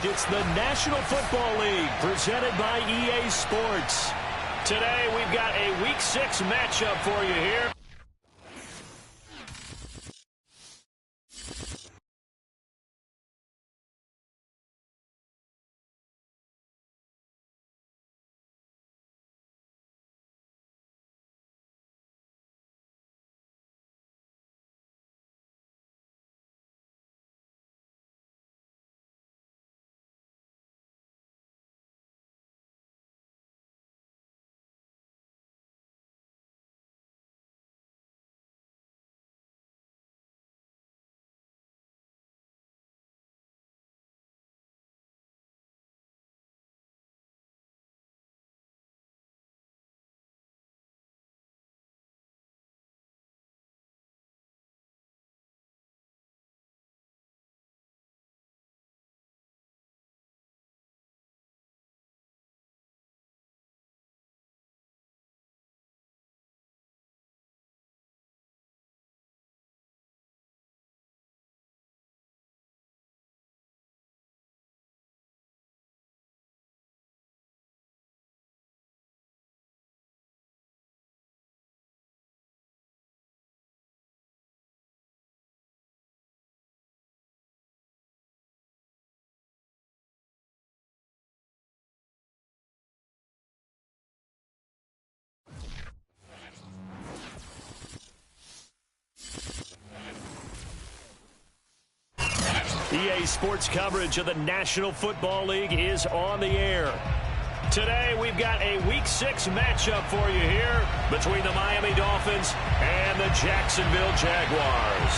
It's the National Football League presented by EA Sports. Today we've got a Week 6 matchup for you here. EA Sports coverage of the National Football League is on the air. Today we've got a Week 6 matchup for you here between the Miami Dolphins and the Jacksonville Jaguars.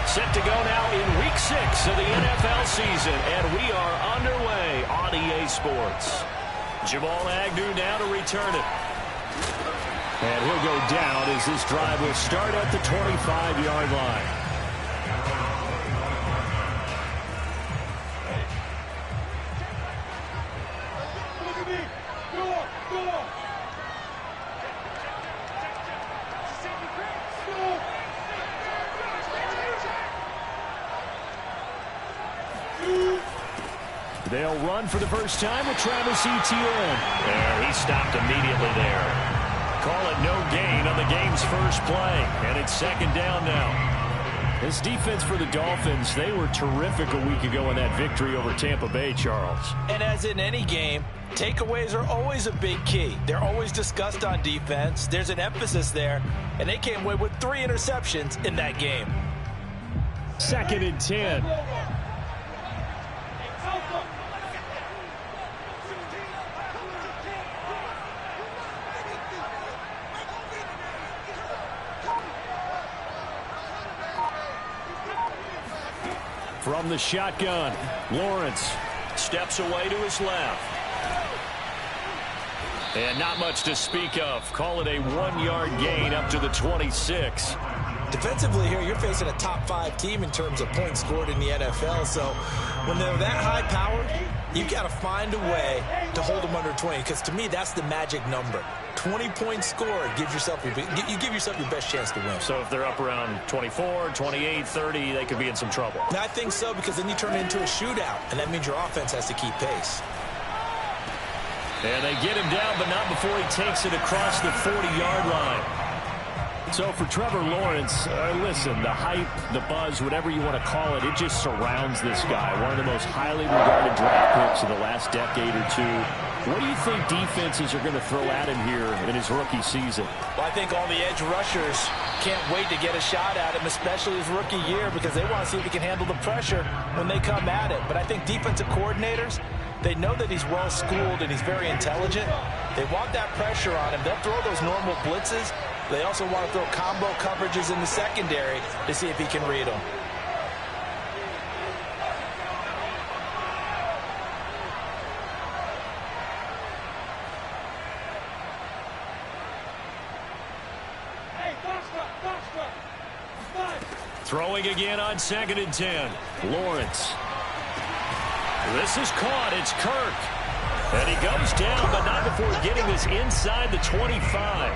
Set to go now in Week 6 of the NFL season, and we are underway on EA Sports. Jamal Agnew now to return it. And he'll go down as this drive will start at the 25-yard line. They'll run for the first time with Travis Etienne. And he stopped immediately there. Call it no gain on the game's first play. And it's second down now. This defense for the Dolphins, they were terrific a week ago in that victory over Tampa Bay, Charles. And as in any game, takeaways are always a big key. They're always discussed on defense. There's an emphasis there. And they came away with 3 interceptions in that game. Second and 10. From the shotgun, Lawrence steps away to his left. And not much to speak of. Call it a 1-yard gain up to the 26. Defensively here, you're facing a top 5 team in terms of points scored in the NFL. So when they're that high-powered, you've got to find a way to hold them under 20. Because to me, that's the magic number. 20 points scored gives yourself you give yourself your best chance to win. So if they're up around 24, 28, 30, they could be in some trouble. And I think so, because then you turn it into a shootout, and that means your offense has to keep pace. And they get him down, but not before he takes it across the 40-yard line. So for Trevor Lawrence, listen, the hype, the buzz, whatever you want to call it, it just surrounds this guy. One of the most highly regarded draft picks of the last decade or two. What do you think defenses are going to throw at him here in his rookie season? Well, I think all the edge rushers can't wait to get a shot at him, especially his rookie year, because they want to see if he can handle the pressure when they come at it. But I think defensive coordinators, they know that he's well-schooled and he's very intelligent. They want that pressure on him. They'll throw those normal blitzes. They also want to throw combo coverages in the secondary to see if he can read them. Throwing again on 2nd and 10. Lawrence. This is caught. It's Kirk. And he goes down, but not before getting this inside the 25.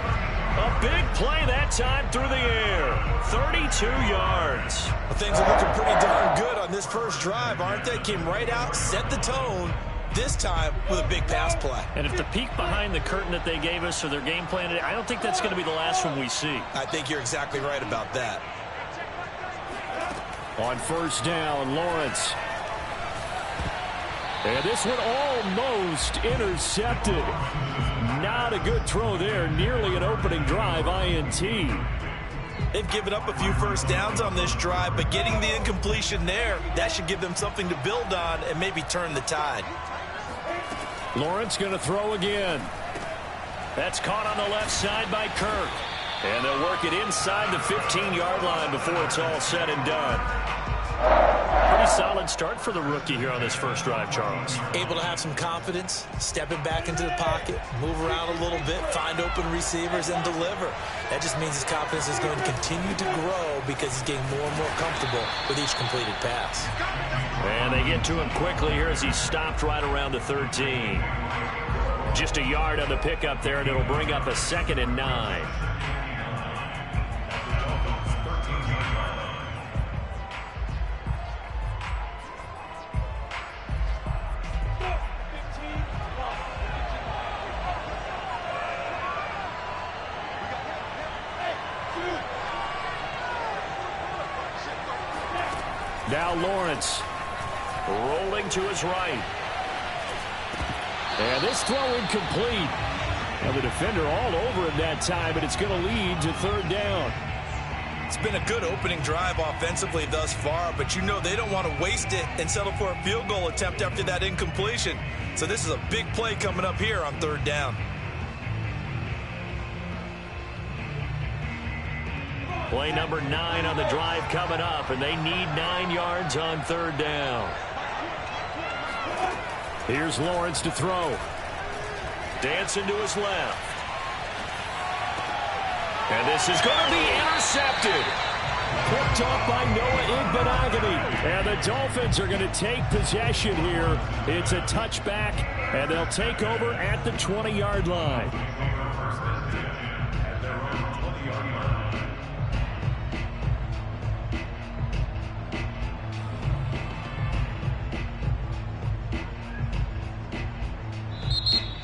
A big play that time through the air. 32 yards. Well, things are looking pretty darn good on this first drive, aren't they? Came right out, set the tone, this time with a big pass play. And if the peek behind the curtain that they gave us or their game plan, I don't think that's going to be the last one we see. I think you're exactly right about that. On first down, Lawrence. And this one almost intercepted. Not a good throw there. Nearly an opening drive, INT. They've given up a few first downs on this drive, but getting the incompletion there, that should give them something to build on and maybe turn the tide. Lawrence going to throw again. That's caught on the left side by Kirk. And they'll work it inside the 15-yard line before it's all said and done. Pretty solid start for the rookie here on this first drive, Charles. Able to have some confidence, stepping back into the pocket, move around a little bit, find open receivers, and deliver. That just means his confidence is going to continue to grow because he's getting more and more comfortable with each completed pass. And they get to him quickly here as he's stopped right around the 13. Just a yard on the pickup there, and it'll bring up a 2nd and 9. Now Lawrence rolling to his right. And this throw incomplete. And the defender all over him that time, but it's going to lead to 3rd down. It's been a good opening drive offensively thus far, but you know they don't want to waste it and settle for a field goal attempt after that incompletion. So this is a big play coming up here on 3rd down. Play number 9 on the drive coming up, and they need 9 yards on 3rd down. Here's Lawrence to throw. Dancing to his left. And this is going to be intercepted. Picked off by Noah Igbenogany. And the Dolphins are going to take possession here. It's a touchback, and they'll take over at the 20-yard line.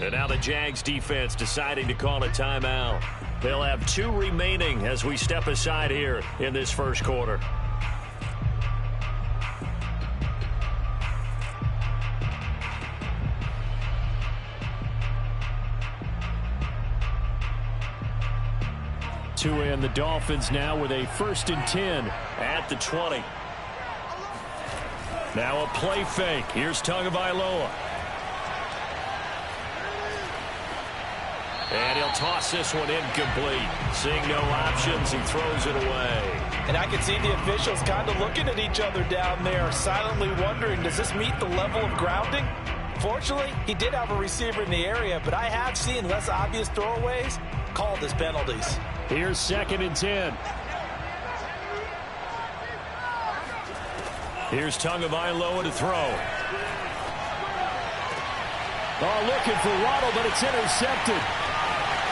And now the Jags defense deciding to call a timeout. They'll have 2 remaining as we step aside here in this first quarter. To end the Dolphins now with a 1st and 10 at the 20. Now a play fake. Here's Tagovailoa. And he'll toss this one incomplete. Seeing no options, he throws it away. And I can see the officials kind of looking at each other down there, silently wondering, does this meet the level of grounding? Fortunately, he did have a receiver in the area, but I have seen less obvious throwaways called as penalties. Here's 2nd and 10. Here's Tagovailoa to throw. Oh, looking for Waddle, but it's intercepted.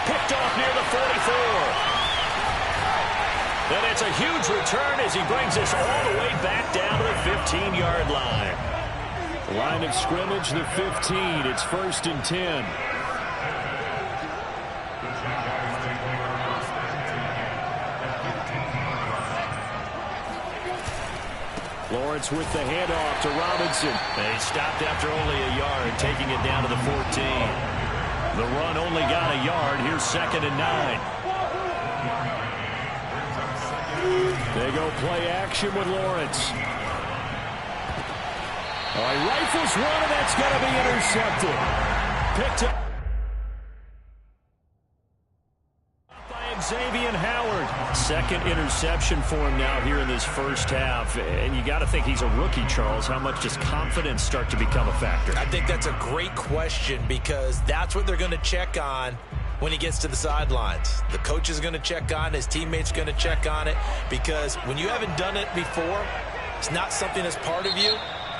Picked off near the 44. And it's a huge return as he brings us all the way back down to the 15-yard line. Line of scrimmage, the 15. It's 1st and 10. Lawrence with the handoff to Robinson. They stopped after only a yard, taking it down to the 14. The run only got a yard. Here's 2nd and 9. They go play action with Lawrence. All right, rifles one, and that's going to be intercepted. Picked up by Xavier Howard. 2nd interception for him now here in this first half. And you got to think he's a rookie, Charles. How much does confidence start to become a factor? I think that's a great question because that's what they're going to check on when he gets to the sidelines. The coach is going to check on it. His teammates going to check on it because when you haven't done it before, it's not something that's part of you.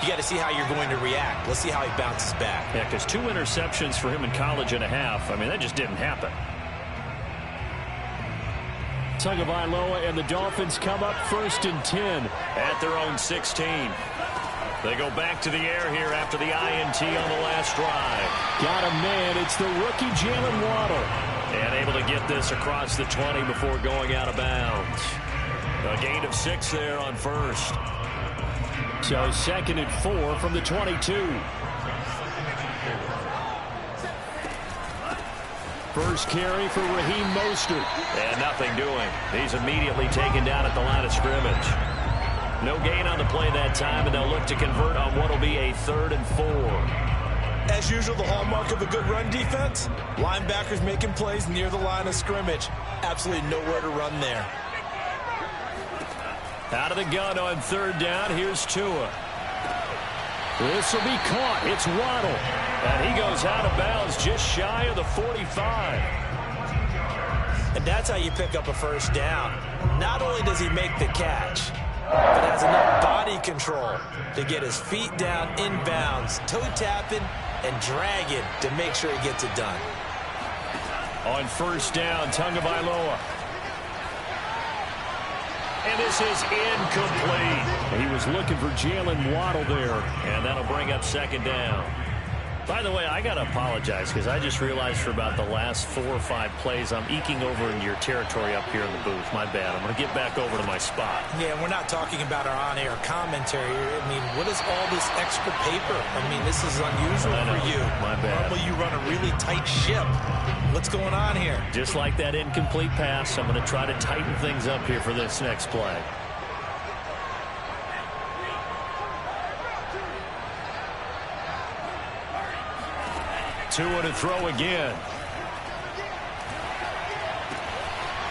You got to see how you're going to react. Let's see how he bounces back. Yeah, because 2 interceptions for him in college and a half. I mean, that just didn't happen. Tagovailoa and the Dolphins come up 1st and 10 at their own 16. They go back to the air here after the INT on the last drive. Got a man. It's the rookie Jalen Waddle. And able to get this across the 20 before going out of bounds. A gain of 6 there on first. So 2nd and 4 from the 22. First carry for Raheem Mostert. And nothing doing. He's immediately taken down at the line of scrimmage. No gain on the play that time, and they'll look to convert on what will be a 3rd and 4. As usual, the hallmark of a good run defense, linebackers making plays near the line of scrimmage. Absolutely nowhere to run there. Out of the gun on 3rd down, here's Tua. This will be caught. It's Waddle. And he goes out of bounds just shy of the 45. And that's how you pick up a first down. Not only does he make the catch, but has enough body control to get his feet down inbounds, toe tapping and dragging to make sure he gets it done. On 1st down, Tagovailoa. And this is incomplete. He was looking for Jalen Waddle there. And that'll bring up 2nd down. By the way, I got to apologize because I just realized for about the last 4 or 5 plays I'm eking over into your territory up here in the booth. My bad. I'm going to get back over to my spot. Yeah, we're not talking about our on-air commentary. I mean, what is all this extra paper? I mean, this is unusual for you. My bad. Normally you run a really tight ship. What's going on here? Just like that incomplete pass, I'm going to try to tighten things up here for this next play. Tua to throw again.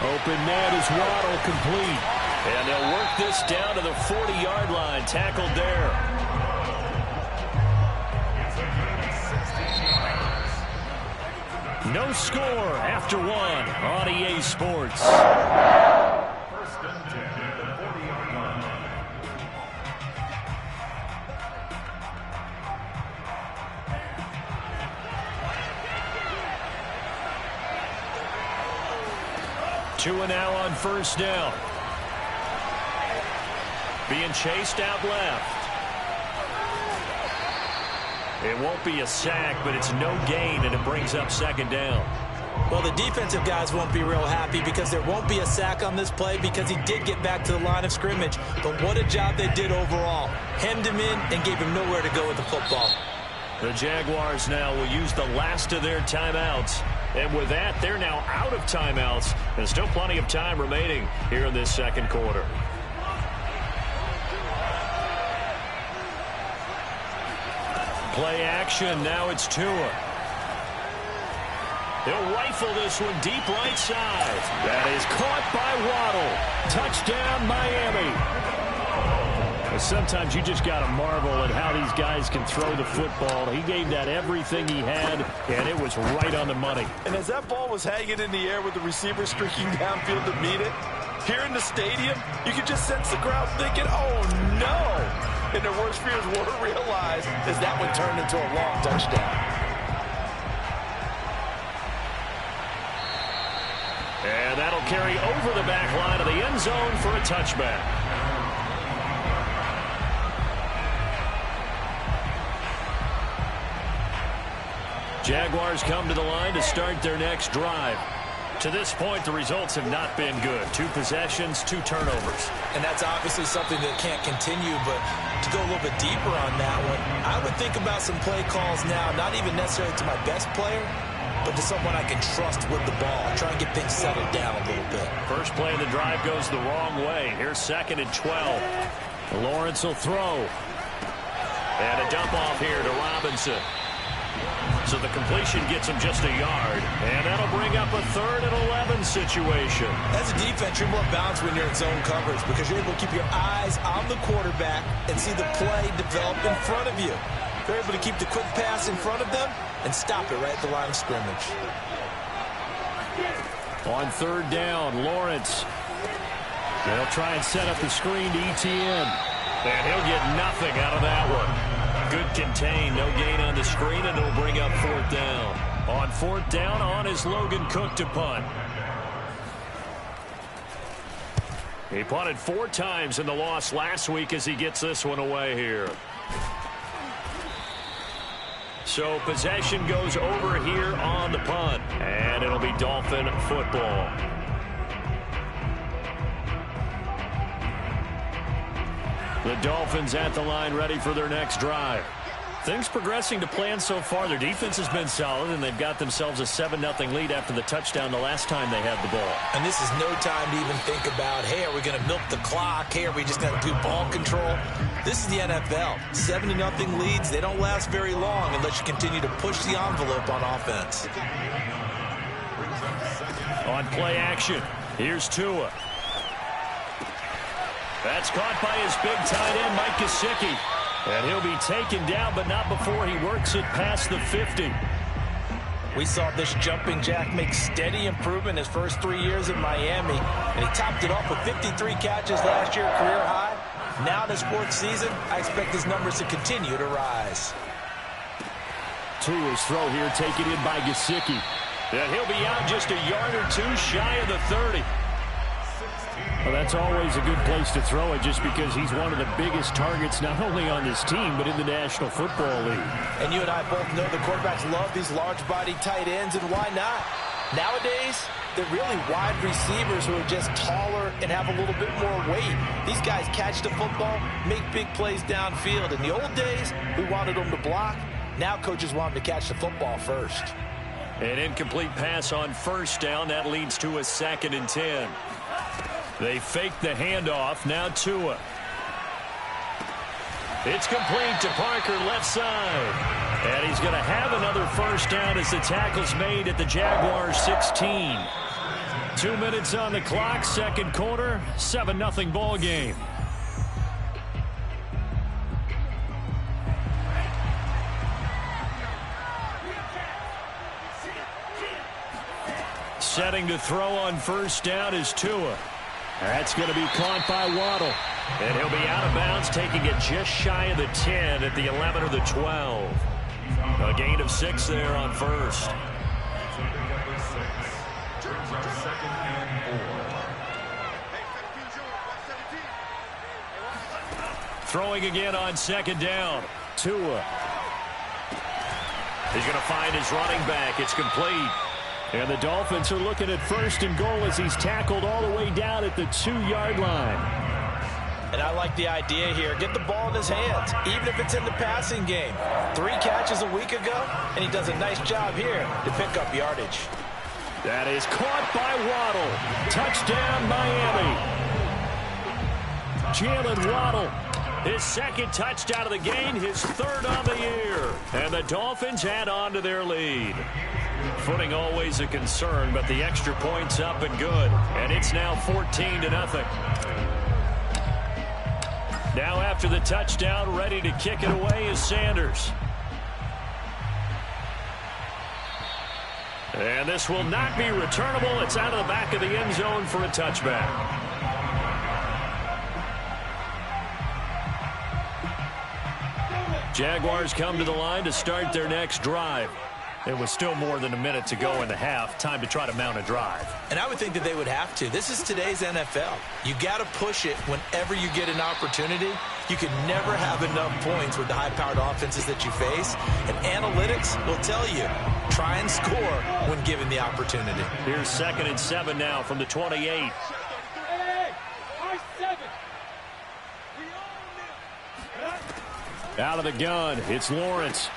Open man is Waddle, complete. And they'll work this down to the 40-yard line. Tackled there. No score after 1 on EA Sports. Tua now on 1st down. Being chased out left. It won't be a sack, but it's no gain, and it brings up 2nd down. Well, the defensive guys won't be real happy because there won't be a sack on this play because he did get back to the line of scrimmage. But what a job they did overall. Hemmed him in and gave him nowhere to go with the football. The Jaguars now will use the last of their timeouts. And with that, they're now out of timeouts. And still plenty of time remaining here in this 2nd quarter. Play action. Now it's Tua. They'll rifle this one deep right side. That is caught by Waddle. Touchdown, Miami. Sometimes you just got to marvel at how these guys can throw the football. He gave that everything he had, and it was right on the money. And as that ball was hanging in the air with the receiver streaking downfield to meet it, here in the stadium, you could just sense the crowd thinking, oh, no. And their worst fears were realized as that one turned into a long touchdown. And that'll carry over the back line of the end zone for a touchback. Jaguars come to the line to start their next drive. To this point, the results have not been good. 2 possessions, 2 turnovers. And that's obviously something that can't continue, but to go a little bit deeper on that one, I would think about some play calls now, not even necessarily to my best player, but to someone I can trust with the ball. Try and get things settled down a little bit. First play of the drive goes the wrong way. Here's 2nd and 12. Lawrence will throw. And a dump off here to Robinson. So the completion gets him just a yard. And that'll bring up a 3rd and 11 situation. As a defense, you're more balanced when you're in zone coverage because you're able to keep your eyes on the quarterback and see the play develop in front of you. You're able to keep the quick pass in front of them and stop it right at the line of scrimmage. On 3rd down, Lawrence. They'll try and set up the screen to ETN. And he'll get nothing out of that one. Good contain, no gain on the screen, and it'll bring up 4th down. On 4th down, on is Logan Cook to punt. He punted 4 times in the loss last week as he gets this one away here. So possession goes over here on the punt, and it'll be Dolphin football. The Dolphins at the line ready for their next drive. Things progressing to plan so far. Their defense has been solid, and they've got themselves a 7-0 lead after the touchdown the last time they had the ball. And this is no time to even think about, hey, are we going to milk the clock? Hey, are we just going to do ball control? This is the NFL. 7-0 leads, they don't last very long unless you continue to push the envelope on offense. On play action, here's Tua. That's caught by his big tight end, Mike Gesicki. And he'll be taken down, but not before he works it past the 50. We saw this jumping jack make steady improvement his first 3 years in Miami. And he topped it off with 53 catches last year, career high. Now in his 4th season, I expect his numbers to continue to rise. Tua's throw here taken in by Gesicki. And he'll be out just a yard or 2 shy of the 30. Well, that's always a good place to throw it just because he's one of the biggest targets not only on this team but in the National Football League. And you and I both know the quarterbacks love these large-bodied tight ends, and why not? Nowadays, they're really wide receivers who are just taller and have a little bit more weight. These guys catch the football, make big plays downfield. In the old days, we wanted them to block. Now coaches want them to catch the football first. An incomplete pass on first down. That leads to a 2nd and 10. They fake the handoff. Now Tua. It's complete to Parker left side. And he's going to have another first down as the tackle's made at the Jaguars 16. 2 minutes on the clock, 2nd quarter, 7-0 ball game. Setting to throw on first down is Tua. That's going to be caught by Waddle. And he'll be out of bounds, taking it just shy of the 10 at the 11 or the 12. A gain of 6 there on first. Throwing again on 2nd down. Tua. He's going to find his running back. It's complete. And the Dolphins are looking at 1st and goal as he's tackled all the way down at the 2-yard line. And I like the idea here. Get the ball in his hands, even if it's in the passing game. 3 catches a week ago, and he does a nice job here to pick up yardage. That is caught by Waddle. Touchdown, Miami. Jalen Waddle, his 2nd touchdown of the game, his 3rd on the year. And the Dolphins add on to their lead. Footing always a concern, but the extra point's up and good. And it's now 14-0. Now after the touchdown, ready to kick it away is Sanders. And this will not be returnable. It's out of the back of the end zone for a touchback. Jaguars come to the line to start their next drive. It was still more than a minute to go in the half. Time to try to mount a drive. And I would think that they would have to. This is today's NFL. You got to push it whenever you get an opportunity. You can never have enough points with the high-powered offenses that you face. And analytics will tell you, try and score when given the opportunity. Here's 2nd and 7 now from the 28. Out of the gun, it's Lawrence.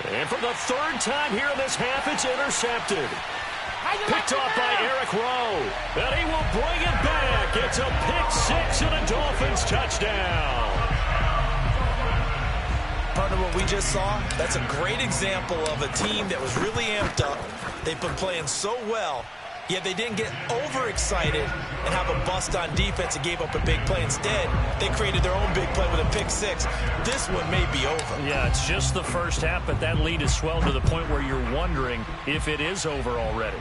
And for the 3rd time here in this half, it's intercepted. Picked off by Eric Rowe. And he will bring it back. It's a pick 6 and a Dolphins touchdown. Partner, what we just saw, that's a great example of a team that was really amped up. They've been playing so well, yet they didn't get overexcited and have a bust on defense and gave up a big play. Instead, they created their own big play with a pick 6. This one may be over. Yeah, it's just the first half, but that lead has swelled to the point where you're wondering if it is over already.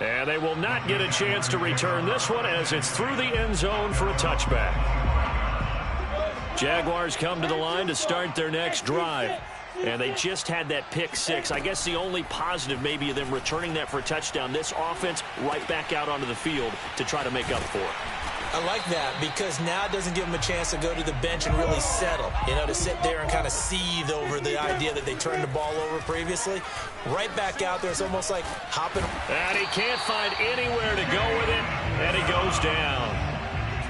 And they will not get a chance to return this one as it's through the end zone for a touchback. Jaguars come to the line to start their next drive. And they just had that pick six. I guess the only positive maybe of them returning that for a touchdown. This offense right back out onto the field to try to make up for it. I like that because now it doesn't give them a chance to go to the bench and really settle, to sit there and kind of seethe over the idea that they turned the ball over previously. Right back out there, it's almost like hopping. And he can't find anywhere to go with it, and he goes down.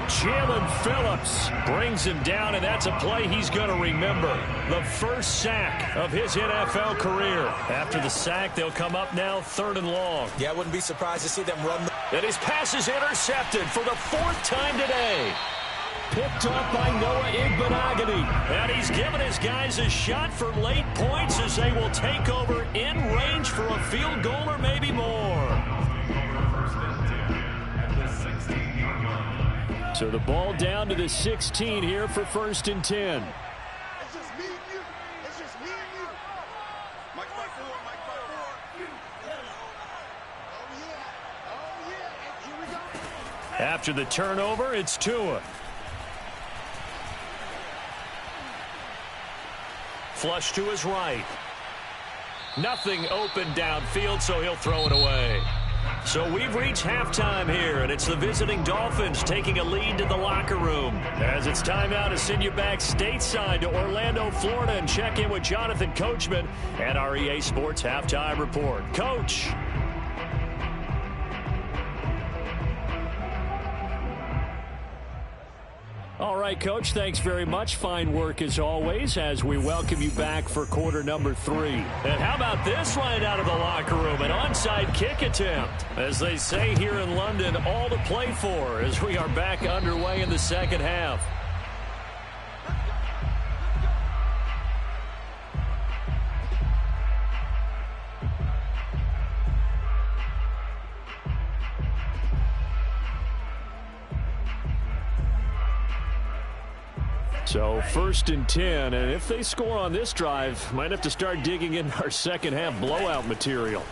Jalen Phillips brings him down, and that's a play he's going to remember. The first sack of his NFL career. After the sack, they'll come up now 3rd and long. Yeah, I wouldn't be surprised to see them run. And his pass is intercepted for the 4th time today. Picked up by Noah Igbenogany. And he's given his guys a shot for late points as they will take over in range for a field goal or maybe more. So the ball down to the 16 here for 1st and 10. It's just me and you. It's just me and you. Mike 5-4, Mike 5-4. Oh, yeah. Oh, yeah. And here we go. After the turnover, it's Tua. Flush to his right. Nothing open downfield, so he'll throw it away. So we've reached halftime here, and it's the visiting Dolphins taking a lead to the locker room. As it's time now to send you back stateside to Orlando, Florida, and check in with Jonathan Coachman and our EA Sports Halftime Report. Coach. All right, Coach, thanks very much. Fine work as always as we welcome you back for quarter number 3. And how about this right out of the locker room? An onside kick attempt. As they say here in London, all to play for as we are back underway in the second half. So 1st and 10, and if they score on this drive, might have to start digging in our second half blowout material.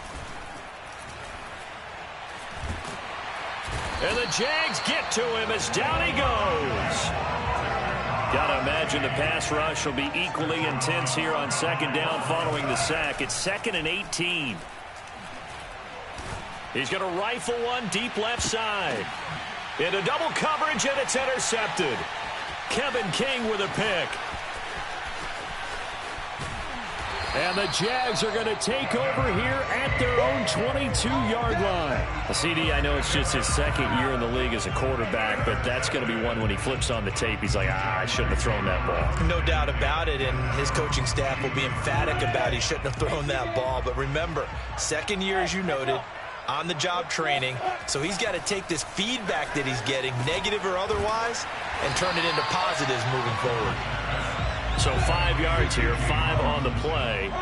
And the Jags get to him as down he goes. Gotta imagine the pass rush will be equally intense here on 2nd down following the sack. It's 2nd and 18. He's going to rifle one deep left side. Into double coverage, and it's intercepted. Kevin King with a pick. And the Jags are going to take over here at their own 22-yard line. CD, I know it's just his 2nd year in the league as a quarterback, but that's going to be one when he flips on the tape. He's like, I shouldn't have thrown that ball. No doubt about it, and his coaching staff will be emphatic about he shouldn't have thrown that ball. But remember, 2nd year, as you noted, on-the-job training, so he's got to take this feedback that he's getting, negative or otherwise, and turn it into positives moving forward. So 5 yards here, 5 on the play,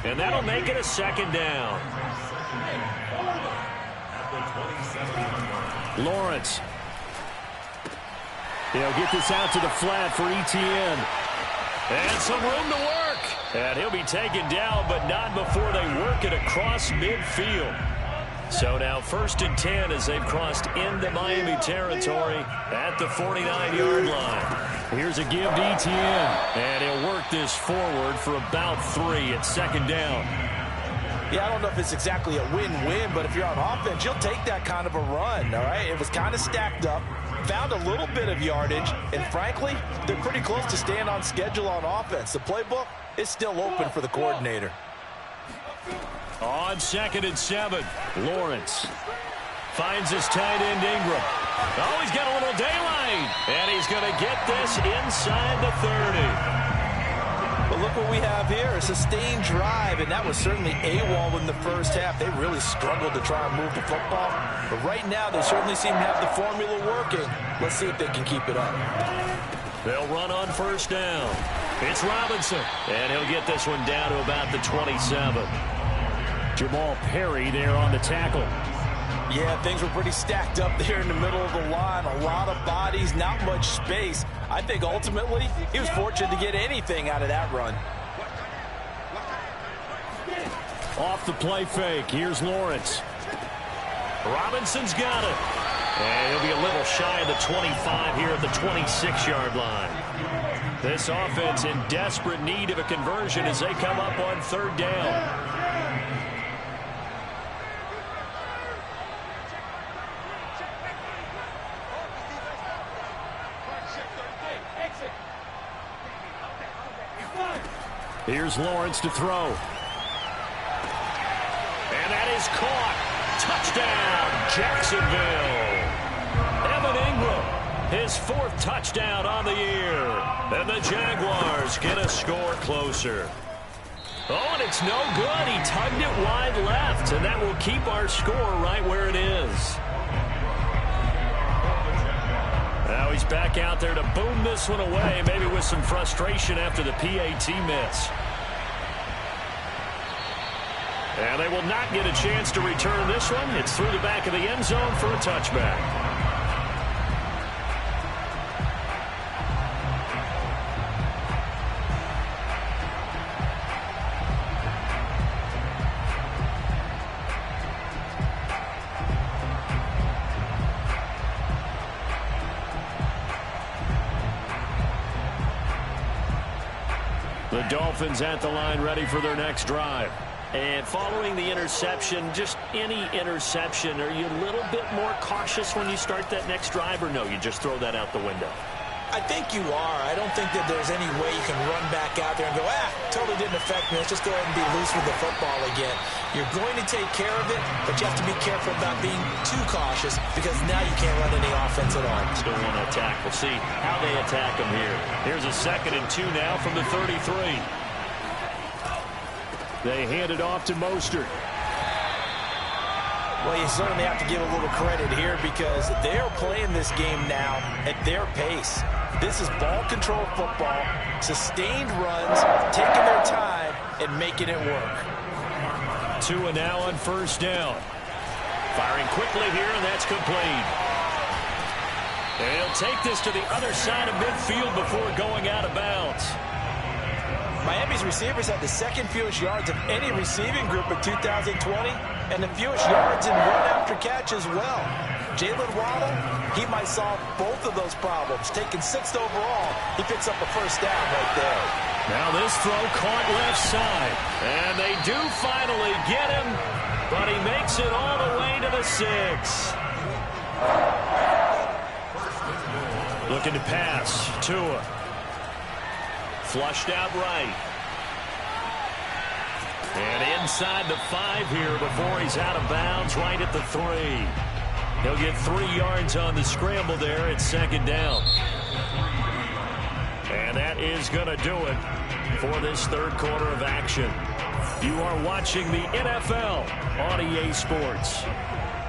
and that'll make it a 2nd down. Lawrence. He'll get this out to the flat for Etienne. And some room to work. And he'll be taken down, but not before they work it across midfield. So now 1st and 10 as they've crossed into Miami territory at the 49-yard line. Here's a give to Etienne, and he'll work this forward for about 3 at 2nd down. Yeah, I don't know if it's exactly a win-win, but if you're on offense, you'll take that kind of a run, all right? It was kind of stacked up, found a little bit of yardage, and frankly, they're pretty close to staying on schedule on offense. The playbook is still open for the coordinator. On 2nd and 7, Lawrence finds his tight end Ingram. Oh, he's got a little daylight, and he's going to get this inside the 30. But look what we have here, a sustained drive, and that was certainly AWOL in the first half. They really struggled to try and move the football, but right now they certainly seem to have the formula working. Let's see if they can keep it up. They'll run on 1st down. It's Robinson, and he'll get this one down to about the 27. Jamal Perry there on the tackle. Yeah, things were pretty stacked up there in the middle of the line. A lot of bodies, not much space. I think ultimately he was fortunate to get anything out of that run. Off the play fake, here's Lawrence. Robinson's got it. And he'll be a little shy of the 25 here at the 26-yard line. This offense in desperate need of a conversion as they come up on third down. Here's Lawrence to throw. And that is caught. Touchdown, Jacksonville. Evan Ingram, his 4th touchdown on the year. And the Jaguars get a score closer. Oh, and it's no good. He tugged it wide left, and that will keep our score right where it is. Now he's back out there to boom this one away, maybe with some frustration after the PAT miss. And they will not get a chance to return this one. It's through the back of the end zone for a touchback. The Dolphins at the line, ready for their next drive. And following the interception, just any interception, are you a little bit more cautious when you start that next drive, or no, you just throw that out the window? I think you are. I don't think that there's any way you can run back out there and go, totally didn't affect me. Let's just go ahead and be loose with the football again. You're going to take care of it, but you have to be careful about being too cautious because now you can't run any offense at all. Still want to attack. We'll see how they attack them here. Here's a 2nd and 2 now from the 33. They hand it off to Mostert. Well, you certainly have to give a little credit here because they are playing this game now at their pace. This is ball control football, sustained runs, taking their time, and making it work. 2 and now on first down. Firing quickly here, and that's complete. And he'll take this to the other side of midfield before going out of bounds. Miami's receivers had the 2nd fewest yards of any receiving group in 2020 and the fewest yards in run after catch as well. Jalen Waddle, he might solve both of those problems. Taking 6th overall, he picks up a first down right there. Now this throw caught left side. And they do finally get him, but he makes it all the way to the 6. Looking to pass. Tua. Flushed out right. And inside the 5 here before he's out of bounds, right at the 3. He'll get 3 yards on the scramble there at 2nd down. And that is going to do it for this 3rd quarter of action. You are watching the NFL on EA Sports.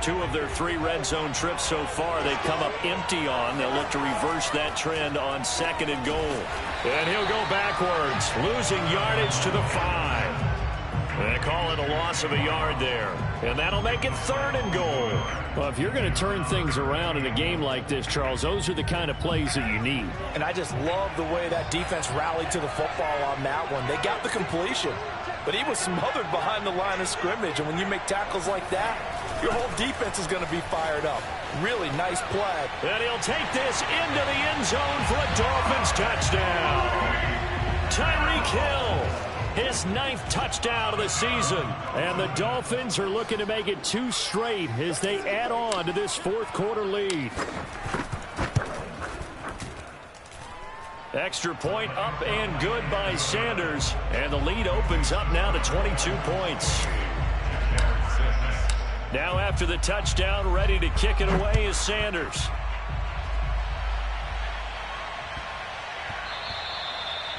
2 of their 3 red zone trips so far they've come up empty on. They'll look to reverse that trend on 2nd and goal. And he'll go backwards, losing yardage to the 5. They call it a loss of a yard there. And that'll make it 3rd and goal. Well, if you're going to turn things around in a game like this, Charles, those are the kind of plays that you need. And I just love the way that defense rallied to the football on that one. They got the completion, but he was smothered behind the line of scrimmage. And when you make tackles like that, your whole defense is going to be fired up. Really nice play. And he'll take this into the end zone for a Dolphins touchdown. Tyreek Hill, his 9th touchdown of the season. And the Dolphins are looking to make it 2 straight as they add on to this 4th quarter lead. Extra point up and good by Sanders. And the lead opens up now to 22 points. Now after the touchdown, ready to kick it away is Sanders.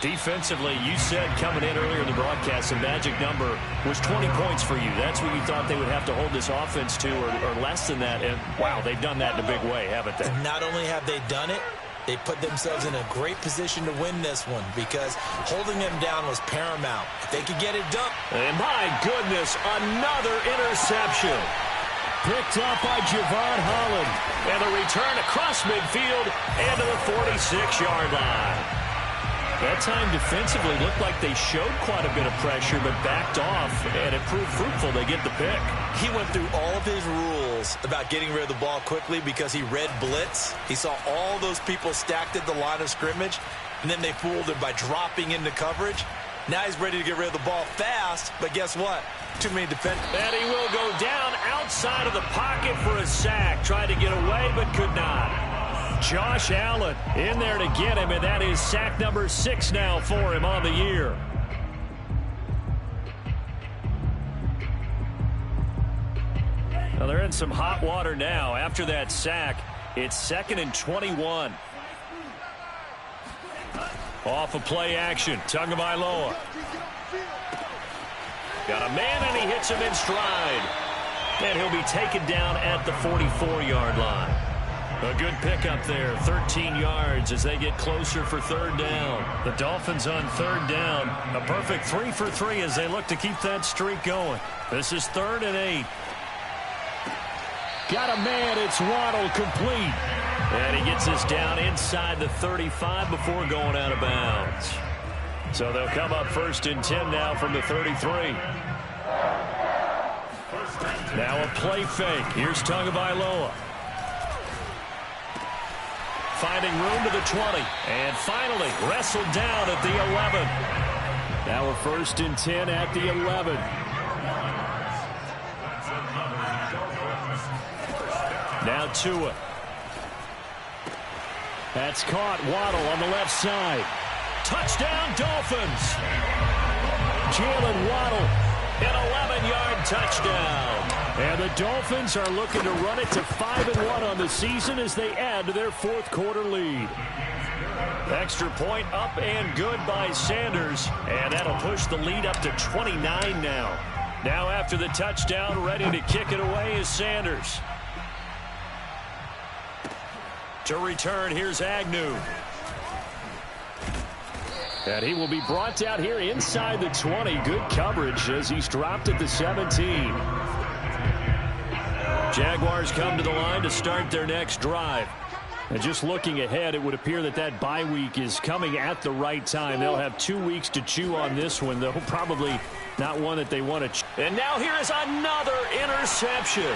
Defensively, you said coming in earlier in the broadcast, the magic number was 20 points for you. That's what you thought they would have to hold this offense to, or less than that. And, wow, they've done that in a big way, haven't they? Not only have they done it, they put themselves in a great position to win this one because holding them down was paramount. If they could get it done. And my goodness, another interception. Picked up by Javon Holland. And a return across midfield and to the 46-yard line. That time defensively looked like they showed quite a bit of pressure but backed off, and it proved fruitful. They get the pick. He went through all of his rules about getting rid of the ball quickly because he read blitz. He saw all those people stacked at the line of scrimmage, and then they fooled him by dropping into coverage. Now he's ready to get rid of the ball fast, but guess what? Too many defenders. And he will go down outside of the pocket for a sack. Tried to get away, but could not. Josh Allen in there to get him, and that is sack number 6 now for him on the year. Well, they're in some hot water now. After that sack, it's 2nd and 21. Off of play action. Tagovailoa. Got a man, and he hits him in stride. And he'll be taken down at the 44-yard line. A good pickup there, 13 yards as they get closer for 3rd down. The Dolphins on 3rd down. A perfect 3 for 3 as they look to keep that streak going. This is 3rd and 8. Got a man, it's Waddle, complete. And he gets us down inside the 35 before going out of bounds. So they'll come up 1st and 10 now from the 33. Now a play fake. Here's Tagovailoa. Finding room to the 20. And finally wrestled down at the 11. Now a 1st and 10 at the 11. Now Tua. That's caught. Waddle on the left side. Touchdown, Dolphins. Jalen Waddle, an 11-yard touchdown. And the Dolphins are looking to run it to 5-1 on the season as they add to their 4th quarter lead. Extra point up and good by Sanders. And that'll push the lead up to 29 now. Now after the touchdown, ready to kick it away is Sanders. To return, here's Agnew. And he will be brought down here inside the 20. Good coverage as he's dropped at the 17. Jaguars come to the line to start their next drive. And just looking ahead, it would appear that that bye week is coming at the right time. They'll have 2 weeks to chew on this one, though probably not one that they want to. And now here is another interception.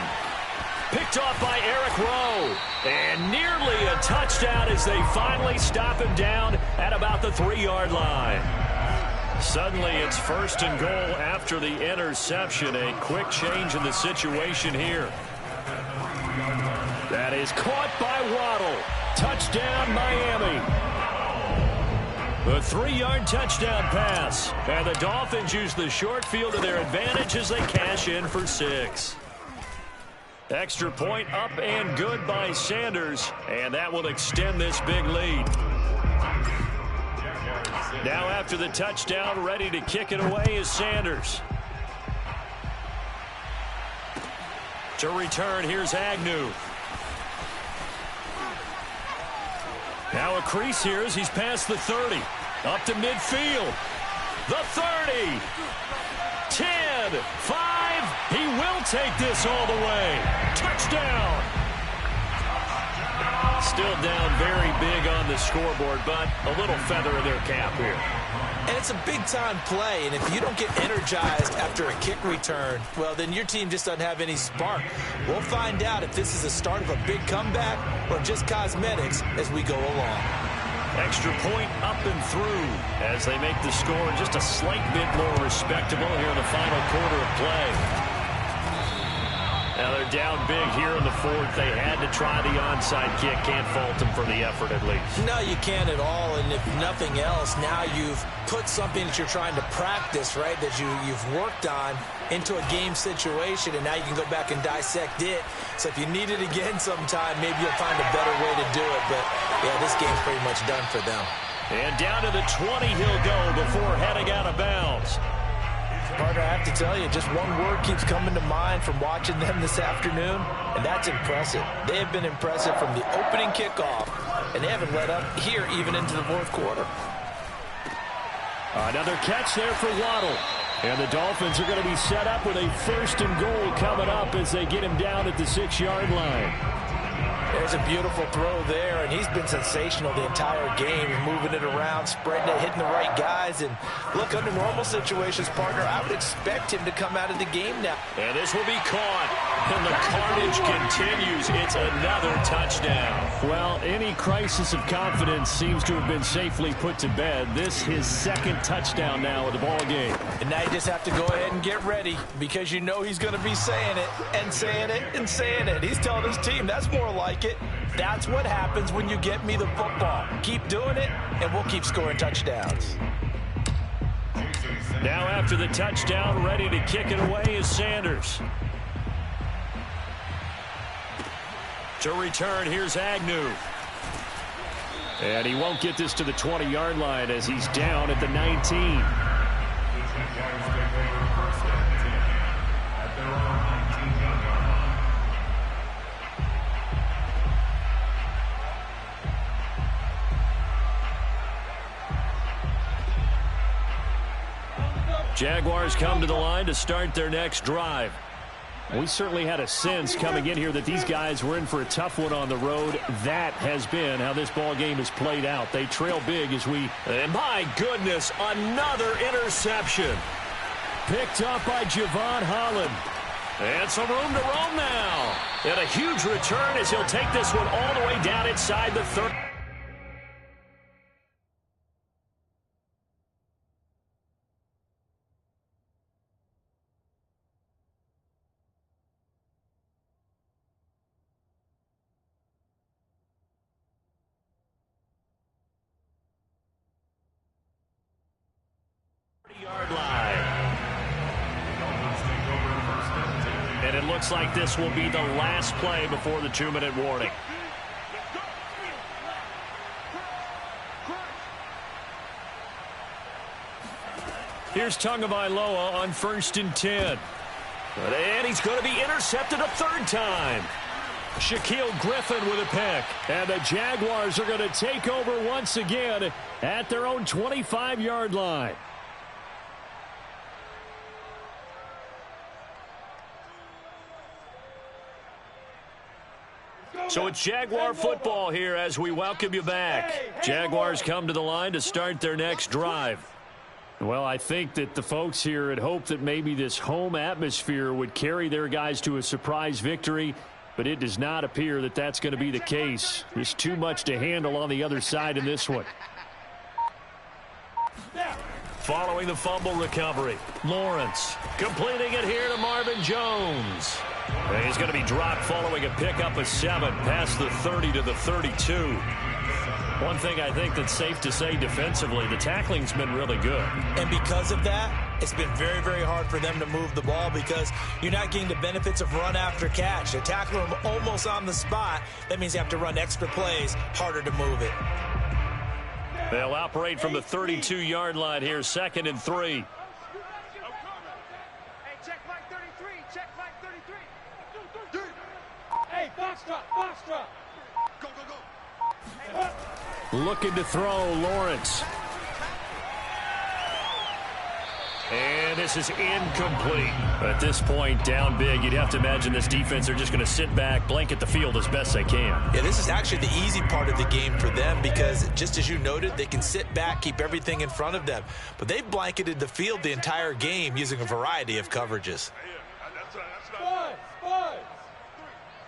Picked off by Eric Rowe. And nearly a touchdown as they finally stop him down at about the 3-yard line. Suddenly it's 1st and goal after the interception. A quick change in the situation here. That is caught by Waddle. Touchdown, Miami. The 3-yard touchdown pass. And the Dolphins use the short field to their advantage as they cash in for 6. Extra point up and good by Sanders, and that will extend this big lead. Now after the touchdown, ready to kick it away is Sanders. To return, here's Agnew. Now a crease here as he's past the 30. Up to midfield. The 30. 10, 5, he will take this all the way. Touchdown. Still down very big on the scoreboard, but a little feather in their cap here. And it's a big-time play, and if you don't get energized after a kick return, well, then your team just doesn't have any spark. We'll find out if this is the start of a big comeback or just cosmetics as we go along. Extra point up and through as they make the score just a slight bit more respectable here in the final quarter of play. Now they're down big here in the 4th. They had to try the onside kick. Can't fault them for the effort at least. No, you can't at all. And if nothing else, now you've put something that you're trying to practice, right, that you've worked on into a game situation, and now you can go back and dissect it. So if you need it again sometime, maybe you'll find a better way to do it. But, yeah, this game's pretty much done for them. And down to the 20 he'll go before heading out of bounds. Partner, I have to tell you, just one word keeps coming to mind from watching them this afternoon, and that's impressive. They have been impressive from the opening kickoff, and they haven't let up here even into the 4th quarter. Another catch there for Waddle. And the Dolphins are going to be set up with a 1st and goal coming up as they get him down at the 6-yard line. There's a beautiful throw there, and he's been sensational the entire game, moving it around, spreading it, hitting the right guys. And look, under normal situations, partner, I would expect him to come out of the game now. And this will be caught, and the carnage continues. It's another touchdown. Well, any crisis of confidence seems to have been safely put to bed. This his second touchdown now of the ball game. And now you just have to go ahead and get ready, because you know he's going to be saying it and saying it and saying it. He's telling his team that's more like it. That's what happens when you get me the football. Keep doing it, and we'll keep scoring touchdowns. Now after the touchdown, ready to kick it away is Sanders. To return, here's Agnew. And he won't get this to the 20-yard line as he's down at the 19. Jaguars come to the line to start their next drive. We certainly had a sense coming in here that these guys were in for a tough one on the road. That has been how this ball game has played out. They trail big as we... And my goodness, another interception. Picked up by Javon Holland. And some room to roam now. And a huge return as he'll take this one all the way down inside the 30. Yard line. And it looks like this will be the last play before the 2-minute warning. Here's Tagovailoa on 1st and 10. And he's going to be intercepted a third time. Shaquille Griffin with a pick. And the Jaguars are going to take over once again at their own 25-yard line. So it's Jaguar football here as we welcome you back. Jaguars come to the line to start their next drive. Well, I think that the folks here had hoped that maybe this home atmosphere would carry their guys to a surprise victory, but it does not appear that that's going to be the case. There's too much to handle on the other side in this one. Following the fumble recovery, Lawrence completing it here to Marvin Jones. And he's going to be dropped following a pickup of 7 past the 30 to the 32. One thing I think that's safe to say defensively, the tackling's been really good. And because of that, it's been very, very hard for them to move the ball because you're not getting the benefits of run after catch. They tackle them almost on the spot. That means you have to run extra plays, harder to move it. They'll operate from the 32-yard line here, 2nd and 3. Hey, check flag 33. Check flag 33. Hey, box drop. Go, go, go. Looking to throw, Lawrence. And this is incomplete. At this point, down big, you'd have to imagine this defense are just going to sit back, blanket the field as best they can. Yeah, this is actually the easy part of the game for them because, just as you noted, they can sit back, keep everything in front of them. But they've blanketed the field the entire game using a variety of coverages. Five.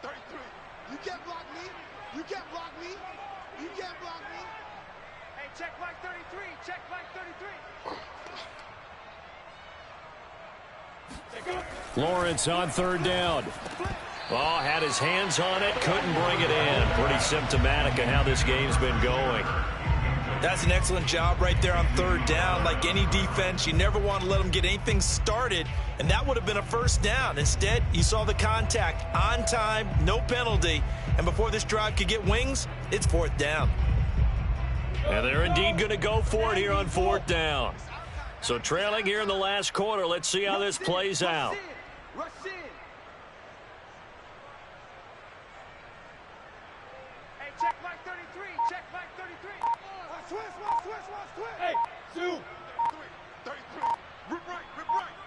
33. You can't block me. You can't block me. You can't block me. Hey, check flag 33. Check flag 33. Lawrence on 3rd down. Oh, had his hands on it, couldn't bring it in. Pretty symptomatic of how this game's been going. That's an excellent job right there on 3rd down. Like any defense, you never want to let them get anything started, and that would have been a 1st down. Instead, you saw the contact on time, no penalty, and before this drive could get wings, it's 4th down. And they're indeed going to go for it here on 4th down. So trailing here in the last quarter, let's see how this plays out. Rush in. Hey, check flag 33. Check flag 33. Switch. Hey, 2. 33. Rip right.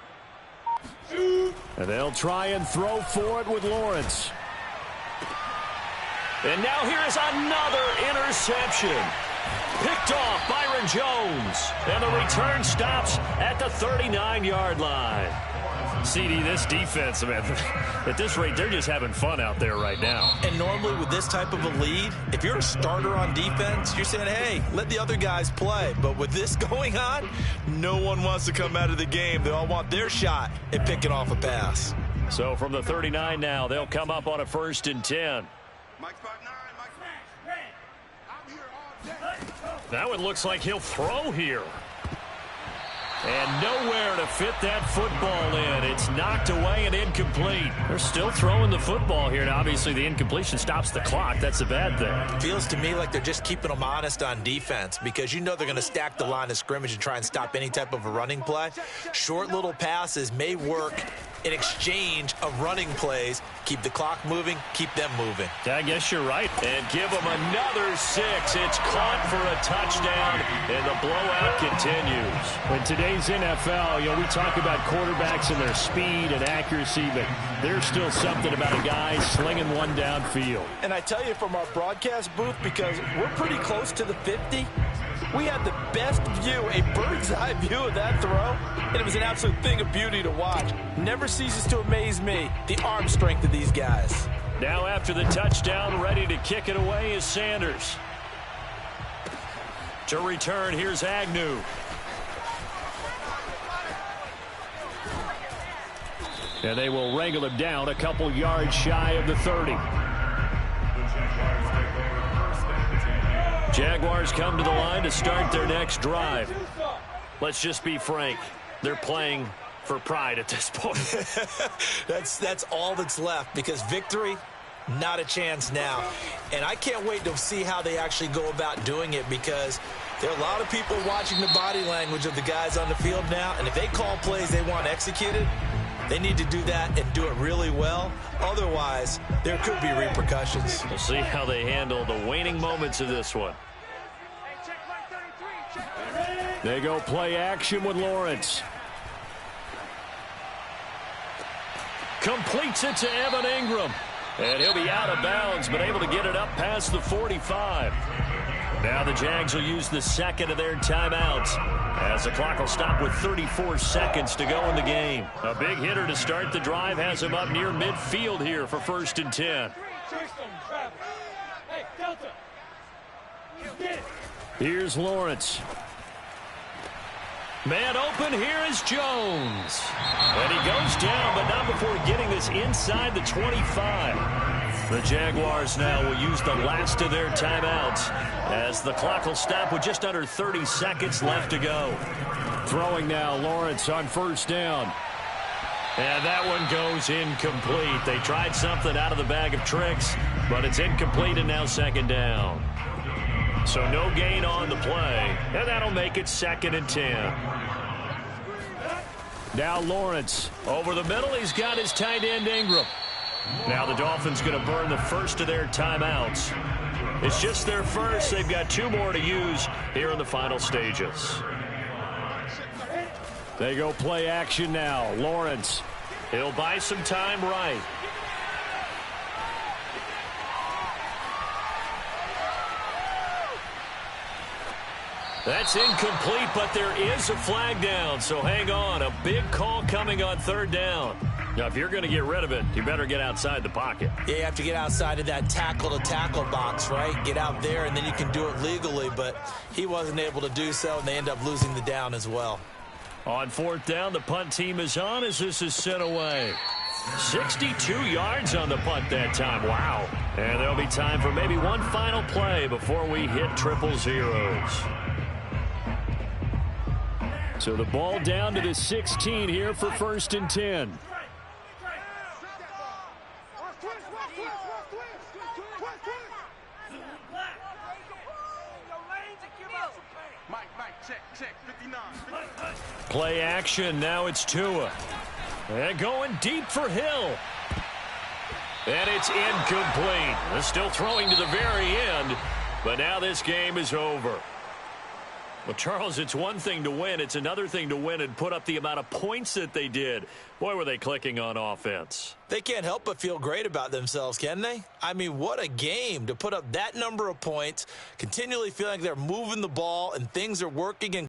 Shoot. And they'll try and throw for it with Lawrence. And now here is another interception. Picked off Byron Jones. And the return stops at the 39-yard line. CD, this defense, man, at this rate, they're just having fun out there right now. And normally with this type of a lead, if you're a starter on defense, you're saying, hey, let the other guys play. But with this going on, no one wants to come out of the game. They all want their shot at picking off a pass. So from the 39 now, they'll come up on a 1st and 10. That one looks like he'll throw here. And nowhere to fit that football in. It's knocked away and incomplete. They're still throwing the football here. And obviously, the incompletion stops the clock. That's a bad thing. Feels to me like they're just keeping them honest on defense because you know they're going to stack the line of scrimmage and try and stop any type of a running play. Short little passes may work in exchange of running plays. Keep the clock moving, keep them moving. I guess you're right. And give them another 6. It's caught for a touchdown, and the blowout continues. In today's NFL, we talk about quarterbacks and their speed and accuracy, but there's still something about a guy slinging one downfield. And I tell you from our broadcast booth, because we're pretty close to the 50, we had the best view, a bird's eye view of that throw, and it was an absolute thing of beauty to watch. Never ceases to amaze me, the arm strength of these guys. Now after the touchdown, ready to kick it away is Sanders. To return, here's Agnew. And they will wrangle him down a couple yards shy of the 30. Jaguars come to the line to start their next drive. Let's just be frank. They're playing for pride at this point. That's all that's left because victory, not a chance now. And I can't wait to see how they actually go about doing it because there are a lot of people watching the body language of the guys on the field now. And if they call plays they want executed, they need to do that and do it really well. Otherwise, there could be repercussions. We'll see how they handle the waning moments of this one. They go play action with Lawrence. Completes it to Evan Ingram. And he'll be out of bounds, but able to get it up past the 45. Now the Jags will use the second of their timeouts as the clock will stop with 34 seconds to go in the game. A big hitter to start the drive has him up near midfield here for 1st and 10. Here's Lawrence. Man open, here is Jones. And he goes down, but not before getting this inside the 25. The Jaguars now will use the last of their timeouts as the clock will stop with just under 30 seconds left to go. Throwing now, Lawrence on 1st down. And that one goes incomplete. They tried something out of the bag of tricks, but it's incomplete and now 2nd down. So no gain on the play, and that'll make it 2nd and 10. Now Lawrence over the middle. He's got his tight end Ingram. Now the Dolphins going to burn the first of their timeouts. It's just their first. They've got 2 more to use here in the final stages. They go play action now. Lawrence. He'll buy some time right. That's incomplete, but there is a flag down, so hang on. A big call coming on 3rd down. Now, if you're going to get rid of it, you better get outside the pocket. Yeah, you have to get outside of that tackle-to-tackle box, right? Get out there, and then you can do it legally, but he wasn't able to do so, and they end up losing the down as well. On 4th down, the punt team is on as this is sent away. 62 yards on the punt that time. Wow. And there'll be time for maybe one final play before we hit 000. So the ball down to the 16 here for 1st and 10. Play action. Now it's Tua. And going deep for Hill. And it's incomplete. They're still throwing to the very end. But now this game is over. Well, Charles, it's one thing to win. It's another thing to win and put up the amount of points that they did. Boy, were they clicking on offense. They can't help but feel great about themselves, can they? I mean, what a game to put up that number of points, continually feeling like they're moving the ball and things are working and